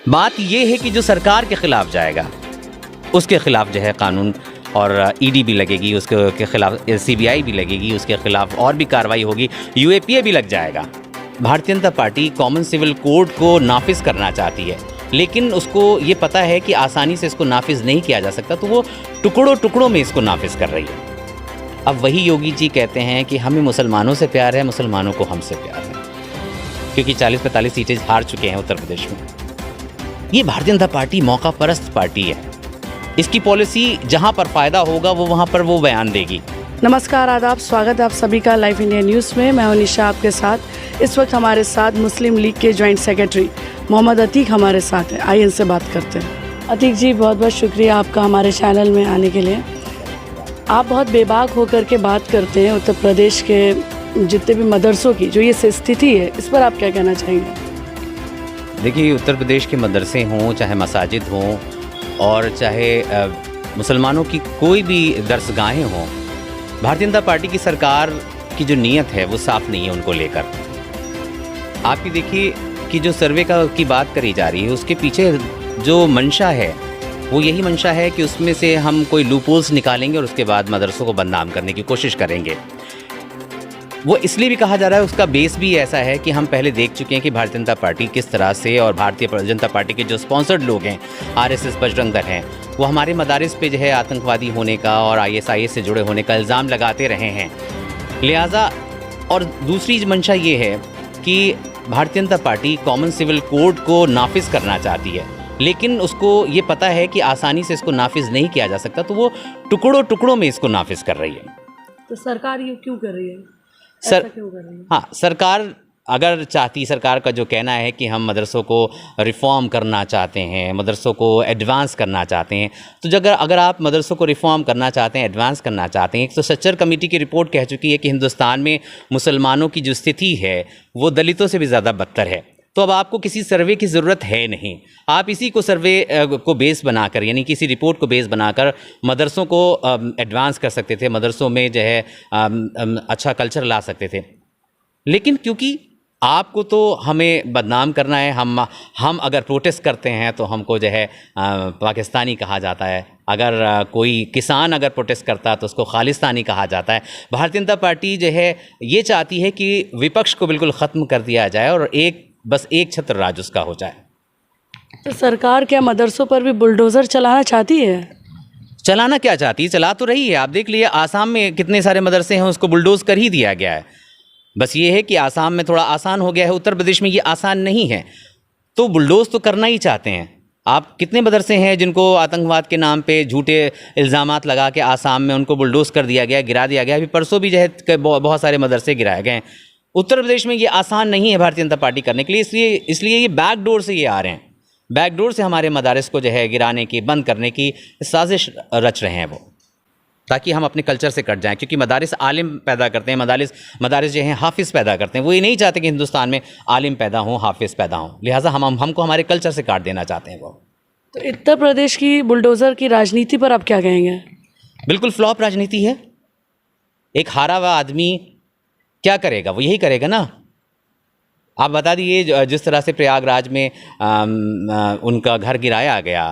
बात ये है कि जो सरकार के खिलाफ जाएगा उसके खिलाफ जो है कानून और ईडी भी लगेगी, उसके खिलाफ सीबीआई भी लगेगी, उसके खिलाफ और भी कार्रवाई होगी, यूएपीए भी लग जाएगा। Bharatiya Janata party common civil code को नाफिज करना चाहती है, लेकिन उसको ये पता है कि आसानी से इसको नाफिज नहीं किया जा सकता, तो वो टुकड़ों टुकड़ों में इसको नाफिज कर रही है। अब वही योगी जी कहते हैं कि हमें मुसलमानों से प्यार है, मुसलमानों को हमसे प्यार है, क्योंकि 40-45 सीटें हार चुके हैं उत्तर प्रदेश में। ये भारतीय जनता पार्टी मौका परस्त पार्टी है। इसकी पॉलिसी जहां पर फ़ायदा होगा वो वहां पर वो बयान देगी। नमस्कार, आदाब, स्वागत है आप सभी का लाइव इंडिया न्यूज़ में। मैं हूं निशा आपके साथ। इस वक्त हमारे साथ मुस्लिम लीग के जॉइंट सेक्रेटरी मोहम्मद अतीक हमारे साथ हैं। आइए इनसे बात करते हैं। अतीक जी, बहुत बहुत शुक्रिया आपका हमारे चैनल में आने के लिए। आप बहुत बेबाक होकर के बात करते हैं उत्तर प्रदेश के जितने भी मदरसों की जो ये स्थिति है, इस पर आप क्या कहना चाहेंगे? देखिए, उत्तर प्रदेश के मदरसे हों, चाहे मसाजिद हों और चाहे मुसलमानों की कोई भी दरसगाहें हों, भारतीय जनता पार्टी की सरकार की जो नीयत है वो साफ़ नहीं है उनको लेकर। आप ये देखिए कि जो सर्वे की बात करी जा रही है उसके पीछे जो मंशा है वो यही मंशा है कि उसमें से हम कोई लूपहोल्स निकालेंगे और उसके बाद मदरसों को बदनाम करने की कोशिश करेंगे। वो इसलिए भी कहा जा रहा है, उसका बेस भी ऐसा है कि हम पहले देख चुके हैं कि भारतीय जनता पार्टी किस तरह से, और भारतीय जनता पार्टी के जो स्पॉन्सर्ड लोग हैं, आरएसएस, बजरंग दल हैं, वो हमारे मदारिस पे जो है आतंकवादी होने का और आईएसआईएस से जुड़े होने का इल्ज़ाम लगाते रहे हैं। लिहाजा और दूसरी मंशा ये है कि Bharatiya Janata party common civil code को नाफिज करना चाहती है, लेकिन उसको ये पता है कि आसानी से इसको नाफिज नहीं किया जा सकता, तो वो टुकड़ों टुकड़ों में इसको नाफिज कर रही है। तो सरकार ये क्यों कर रही है? हाँ, सरकार अगर चाहती, सरकार का जो कहना है कि हम मदरसों को रिफ़ॉर्म करना चाहते हैं, मदरसों को एडवांस करना चाहते हैं, तो अगर आप मदरसों को रिफ़ॉर्म करना चाहते हैं, एडवांस करना चाहते हैं, तो सच्चर कमेटी की रिपोर्ट कह चुकी है कि हिंदुस्तान में मुसलमानों की जो स्थिति है वो दलितों से भी ज़्यादा बदतर है। तो अब आपको किसी सर्वे की ज़रूरत है नहीं, आप इसी को सर्वे को बेस बनाकर, यानी किसी रिपोर्ट को बेस बनाकर मदरसों को एडवांस कर सकते थे, मदरसों में जो है अच्छा कल्चर ला सकते थे। लेकिन क्योंकि आपको तो हमें बदनाम करना है, हम अगर प्रोटेस्ट करते हैं तो हमको जो है पाकिस्तानी कहा जाता है, अगर कोई किसान अगर प्रोटेस्ट करता है तो उसको खालिस्तानी कहा जाता है। भारतीय जनता पार्टी जो है ये चाहती है कि विपक्ष को बिल्कुल ख़त्म कर दिया जाए और बस एक छत्र राज उसका हो जाए। तो सरकार क्या मदरसों पर भी बुलडोज़र चलाना चाहती है? चलाना क्या चाहती है, चला तो रही है। आप देख लिए आसाम में कितने सारे मदरसे हैं, उसको बुलडोज़ कर ही दिया गया है। बस ये है कि आसाम में थोड़ा आसान हो गया है, उत्तर प्रदेश में ये आसान नहीं है, तो बुलडोज़ तो करना ही चाहते हैं। आप कितने मदरसे हैं जिनको आतंकवाद के नाम पे झूठे इल्ज़ामात लगा के आसाम में उनको बुलडोज़ कर दिया गया, गिरा दिया गया। अभी परसों भी जो है बहुत सारे मदरसे गिराए गए हैं। उत्तर प्रदेश में ये आसान नहीं है भारतीय जनता पार्टी करने के लिए, इसलिए ये बैकडोर से ये आ रहे हैं, बैकडोर से हमारे मदारिस को जो है गिराने की, बंद करने की साजिश रच रहे हैं वो, ताकि हम अपने कल्चर से कट जाएं। क्योंकि मदारिस आलिम पैदा करते हैं, मदारिस जो हैं हाफिज़ पैदा करते हैं। वो ये नहीं चाहते कि हिंदुस्तान में आलिम पैदा हों, हाफिज़ पैदा हों, लिहाजा हमको हमारे कल्चर से काट देना चाहते हैं वो। तो उत्तर प्रदेश की बुलडोज़र की राजनीति पर आप क्या कहेंगे? बिल्कुल फ्लॉप राजनीति है। एक हारा हुआ आदमी क्या करेगा, वो यही करेगा ना। आप बता दीजिए, जिस तरह से प्रयागराज में उनका घर गिराया गया,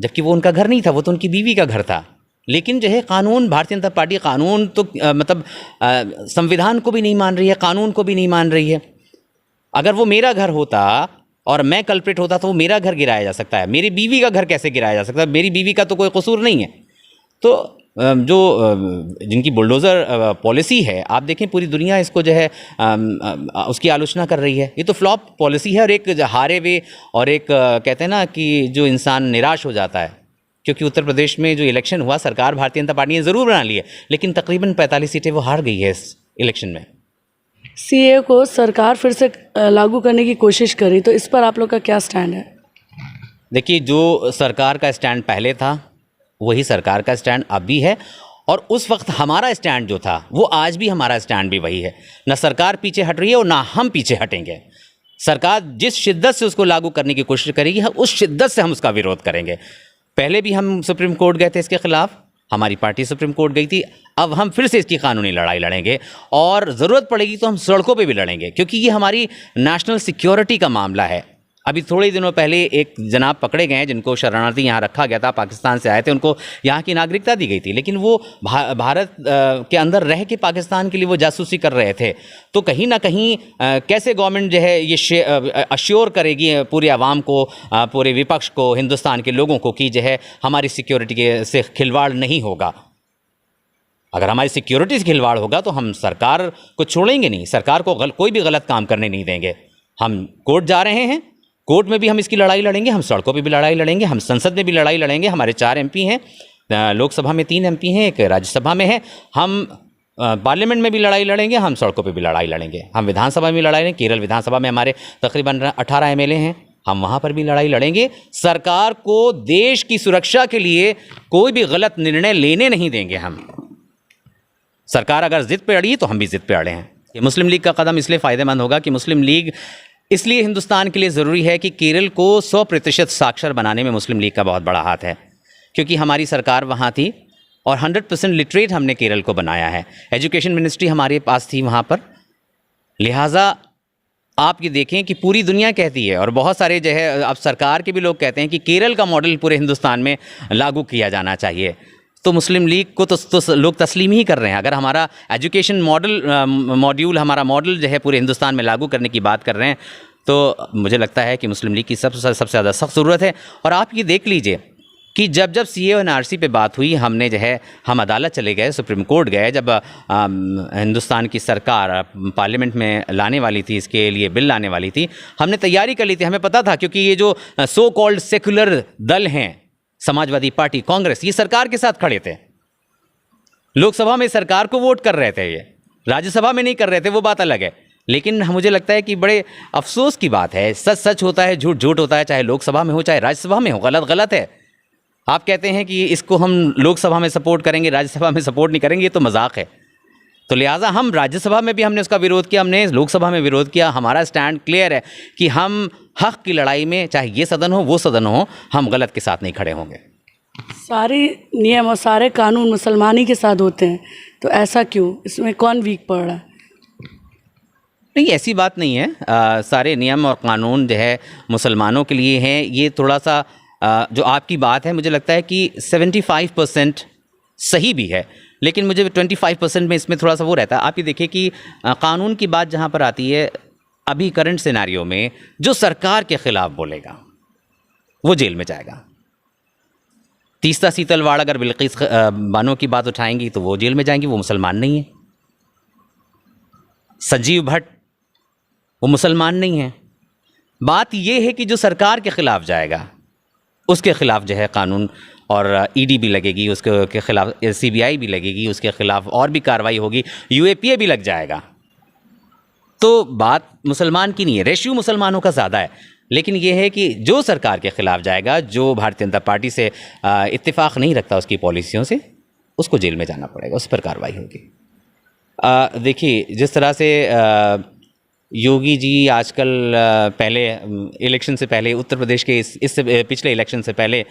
जबकि वो उनका घर नहीं था, वो तो उनकी बीवी का घर था। लेकिन जो है कानून, भारतीय जनता पार्टी कानून तो संविधान को भी नहीं मान रही है, कानून को भी नहीं मान रही है। अगर वो मेरा घर होता और मैं कल्प्रिट होता तो वो मेरा घर गिराया जा सकता है, मेरी बीवी का घर कैसे गिराया जा सकता है? मेरी बीवी का तो कोई कसूर नहीं है। तो जो जिनकी बुलडोज़र पॉलिसी है, आप देखें पूरी दुनिया इसको जो है उसकी आलोचना कर रही है। ये तो फ्लॉप पॉलिसी है, और एक हारे हुए और एक कहते हैं ना कि जो इंसान निराश हो जाता है। क्योंकि उत्तर प्रदेश में जो इलेक्शन हुआ, सरकार भारतीय जनता पार्टी ने ज़रूर बना ली है, लेकिन तकरीबन 45 सीटें वो हार गई है इस इलेक्शन में। सीए को सरकार फिर से लागू करने की कोशिश करी, तो इस पर आप लोग का क्या स्टैंड है? देखिए, जो सरकार का स्टैंड पहले था वही सरकार का स्टैंड अब भी है, और उस वक्त हमारा स्टैंड जो था वो आज भी हमारा स्टैंड भी वही है। ना सरकार पीछे हट रही है और ना हम पीछे हटेंगे। सरकार जिस शिद्दत से उसको लागू करने की कोशिश करेगी, उस शिद्दत से हम उसका विरोध करेंगे। पहले भी हम सुप्रीम कोर्ट गए थे इसके खिलाफ, हमारी पार्टी सुप्रीम कोर्ट गई थी। अब हम फिर से इसकी कानूनी लड़ाई लड़ेंगे, और ज़रूरत पड़ेगी तो हम सड़कों पे भी लड़ेंगे, क्योंकि ये हमारी नेशनल सिक्योरिटी का मामला है। अभी थोड़े दिनों पहले एक जनाब पकड़े गए हैं जिनको शरणार्थी यहाँ रखा गया था, पाकिस्तान से आए थे, उनको यहाँ की नागरिकता दी गई थी, लेकिन वो भारत के अंदर रह के पाकिस्तान के लिए वो जासूसी कर रहे थे। तो कहीं ना कहीं कैसे गवर्नमेंट जो है ये अश्योर करेगी पूरे आवाम को, पूरे विपक्ष को, हिंदुस्तान के लोगों को कि जो है हमारी सिक्योरिटी के से खिलवाड़ नहीं होगा। अगर हमारी सिक्योरिटी से खिलवाड़ होगा तो हम सरकार को छोड़ेंगे नहीं, सरकार को कोई भी गलत काम करने नहीं देंगे। हम कोर्ट जा रहे हैं, कोर्ट में भी हम इसकी लड़ाई लड़ेंगे, हम सड़कों पे भी लड़ाई लड़ेंगे, हम संसद में भी लड़ाई लड़ेंगे। हमारे 4 MP हैं, लोकसभा में 3 MP हैं, एक राज्यसभा में है। हम पार्लियामेंट में भी लड़ाई लड़ेंगे, हम सड़कों पे भी लड़ाई लड़ेंगे, हम विधानसभा में भी लड़ाई लड़ेंगे। केरल विधानसभा में हमारे तकरीबन 18 MLA हैं, हम वहाँ पर भी लड़ाई लड़ेंगे। सरकार को देश की सुरक्षा के लिए कोई भी गलत निर्णय लेने नहीं देंगे हम। सरकार अगर जिद पे अड़ी तो हम भी जिद पे अड़े हैं। ये मुस्लिम लीग का कदम इसलिए फ़ायदेमंद होगा कि मुस्लिम लीग इसलिए हिंदुस्तान के लिए ज़रूरी है कि केरल को 100% साक्षर बनाने में मुस्लिम लीग का बहुत बड़ा हाथ है, क्योंकि हमारी सरकार वहाँ थी और 100% लिटरेट हमने केरल को बनाया है। एजुकेशन मिनिस्ट्री हमारे पास थी वहाँ पर। लिहाजा आप ये देखें कि पूरी दुनिया कहती है और बहुत सारे जो है अब सरकार के भी लोग कहते हैं कि केरल का मॉडल पूरे हिंदुस्तान में लागू किया जाना चाहिए। तो मुस्लिम लीग को तो लोग तस्लीम ही कर रहे हैं। अगर हमारा एजुकेशन मॉड्यूल हमारा मॉडल जो है पूरे हिंदुस्तान में लागू करने की बात कर रहे हैं, तो मुझे लगता है कि मुस्लिम लीग की सबसे ज़्यादा सख्त ज़रूरत है। और आप ये देख लीजिए कि जब CA और NRC पे बात हुई, हमने जो है हम अदालत चले गए, सुप्रीम कोर्ट गए। जब हिंदुस्तान की सरकार पार्लियामेंट में लाने वाली थी, इसके लिए बिल लाने वाली थी, हमने तैयारी कर ली थी। हमें पता था, क्योंकि ये जो सो कॉल्ड सेकुलर दल हैं, समाजवादी पार्टी, कांग्रेस, ये सरकार के साथ खड़े थे। लोकसभा में सरकार को वोट कर रहे थे, ये राज्यसभा में नहीं कर रहे थे, वो बात अलग है। लेकिन मुझे लगता है कि बड़े अफसोस की बात है, सच सच होता है, झूठ झूठ होता है, चाहे लोकसभा में हो चाहे राज्यसभा में हो। गलत गलत है। आप कहते हैं कि इसको हम लोकसभा में सपोर्ट करेंगे, राज्यसभा में सपोर्ट नहीं करेंगे, ये तो मजाक है। तो लिहाजा हम राज्यसभा में भी हमने उसका विरोध किया, हमने लोकसभा में विरोध किया। हमारा स्टैंड क्लियर है कि हम हक की लड़ाई में, चाहे ये सदन हो वो सदन हो, हम गलत के साथ नहीं खड़े होंगे। सारे नियम और सारे कानून मुसलमानी के साथ होते हैं, तो ऐसा क्यों? इसमें कौन वीक पड़ रहा है? नहीं, ऐसी बात नहीं है। सारे नियम और कानून जो है मुसलमानों के लिए हैं। ये थोड़ा सा जो आपकी बात है, मुझे लगता है कि 75% सही भी है, लेकिन मुझे 25% में इसमें थोड़ा सा वो रहता है। आप ये देखिए कि कानून की बात जहाँ पर आती है, अभी करंट सिनेरियो में जो सरकार के खिलाफ बोलेगा वो जेल में जाएगा। तीस्ता सीतलवाड़ अगर बिल्किस बानो की बात उठाएंगी तो वो जेल में जाएंगी, वो मुसलमान नहीं है। संजीव भट्ट वो मुसलमान नहीं है। बात ये है कि जो सरकार के खिलाफ जाएगा उसके खिलाफ जो है कानून और ED भी लगेगी, उसके खिलाफ CBI भी लगेगी, उसके खिलाफ और भी कार्रवाई होगी, UAPA भी लग जाएगा। तो बात मुसलमान की नहीं है, रेशियो मुसलमानों का ज़्यादा है। लेकिन ये है कि जो सरकार के खिलाफ जाएगा, जो भारतीय जनता पार्टी से इत्तेफाक नहीं रखता उसकी पॉलिसियों से, उसको जेल में जाना पड़ेगा, उस पर कार्रवाई होगी। देखिए, जिस तरह से योगी जी आजकल पहले इलेक्शन से पहले उत्तर प्रदेश के इस पिछले इलेक्शन से पहले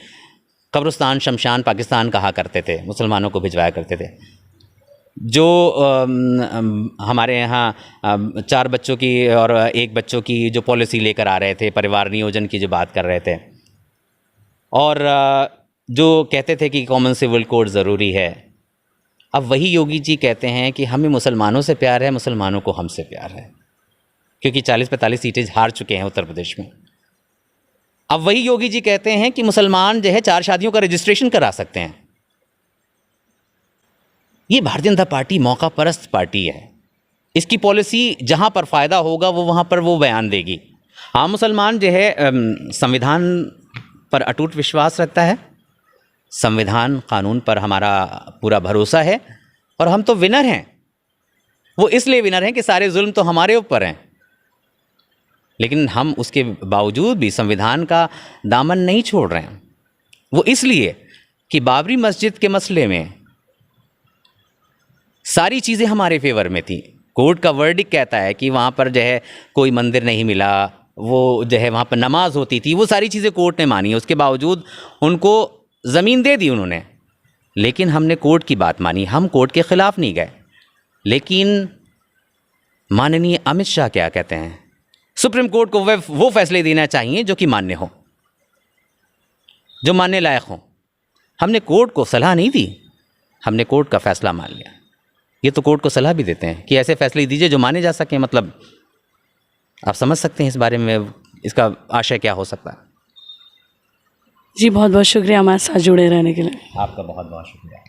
कब्रिस्तान शमशान पाकिस्तान कहा करते थे, मुसलमानों को भिजवाया करते थे। जो हमारे यहाँ 4 बच्चों की और 1 बच्चों की जो पॉलिसी लेकर आ रहे थे, परिवार नियोजन की जो बात कर रहे थे, और जो कहते थे कि कॉमन सिविल कोड ज़रूरी है, अब वही योगी जी कहते हैं कि हमें मुसलमानों से प्यार है, मुसलमानों को हमसे प्यार है, क्योंकि 40-45 सीटें हार चुके हैं उत्तर प्रदेश में। अब वही योगी जी कहते हैं कि मुसलमान जो है 4 शादियों का रजिस्ट्रेशन करा सकते हैं। ये भारतीय जनता पार्टी मौका परस्त पार्टी है। इसकी पॉलिसी जहां पर फ़ायदा होगा वो वहां पर वो बयान देगी। आम मुसलमान जो है संविधान पर अटूट विश्वास रखता है, संविधान कानून पर हमारा पूरा भरोसा है, और हम तो विनर हैं। वो इसलिए विनर हैं कि सारे जुल्म तो हमारे ऊपर हैं, लेकिन हम उसके बावजूद भी संविधान का दामन नहीं छोड़ रहे हैं। वो इसलिए कि बाबरी मस्जिद के मसले में सारी चीज़ें हमारे फेवर में थी। कोर्ट का वर्डिक्ट कहता है कि वहाँ पर जो है कोई मंदिर नहीं मिला, वो जो है वहाँ पर नमाज होती थी, वो सारी चीज़ें कोर्ट ने मानी। उसके बावजूद उनको ज़मीन दे दी उन्होंने, लेकिन हमने कोर्ट की बात मानी, हम कोर्ट के ख़िलाफ़ नहीं गए। लेकिन माननीय अमित शाह क्या कहते हैं, सुप्रीम कोर्ट को वो फैसले देना चाहिए जो कि मान्य हो, जो मानने लायक हो। हमने कोर्ट को सलाह नहीं दी, हमने कोर्ट का फैसला मान लिया। ये तो कोर्ट को सलाह भी देते हैं कि ऐसे फैसले दीजिए जो माने जा सकें। मतलब आप समझ सकते हैं इस बारे में इसका आशय क्या हो सकता है। जी बहुत बहुत शुक्रिया हमारे साथ जुड़े रहने के लिए। आपका बहुत बहुत शुक्रिया।